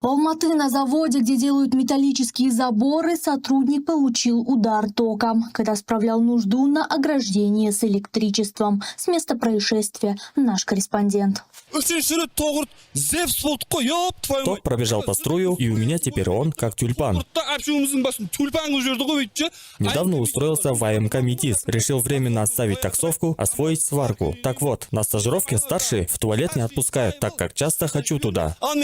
В Алматы на заводе, где делают металлические заборы, сотрудник получил удар током, когда справлял нужду на ограждении с электричеством. С места происшествия наш корреспондент. Ток пробежал по струю, и у меня теперь он как тюльпан. Недавно устроился в АМК МИТИС. Решил временно оставить таксовку, освоить сварку. Так вот, на стажировке старшие в туалет не отпускают, так как часто хочу туда. А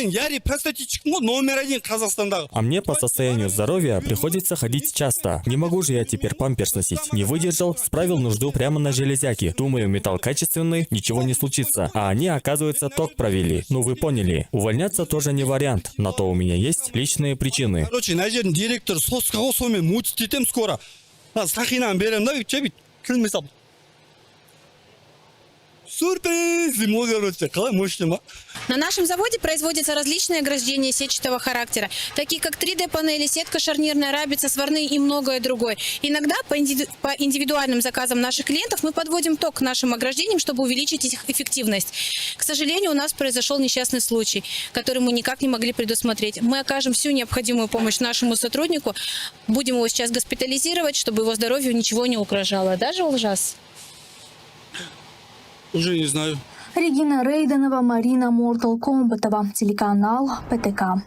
мне по состоянию здоровья приходится ходить часто. Не могу же я теперь памперс носить. Не выдержал, справил нужду прямо на железяке. Думаю, металл качественный, ничего не случится. А они, оказывается, ток провели. Ну вы поняли. Увольняться тоже не вариант. На то у меня есть личные причины. Директор скоро. Сюрприз! На нашем заводе производятся различные ограждения сетчатого характера, такие как 3D-панели, сетка шарнирная, рабица, сварные и многое другое. Иногда по индивидуальным заказам наших клиентов мы подводим ток к нашим ограждениям, чтобы увеличить их эффективность. К сожалению, у нас произошел несчастный случай, который мы никак не могли предусмотреть. Мы окажем всю необходимую помощь нашему сотруднику, будем его сейчас госпитализировать, чтобы его здоровью ничего не угрожало. Даже ужас. Уже не знаю. Регина Рейденова, Марина Мортал-Комбатова, телеканал ПТК.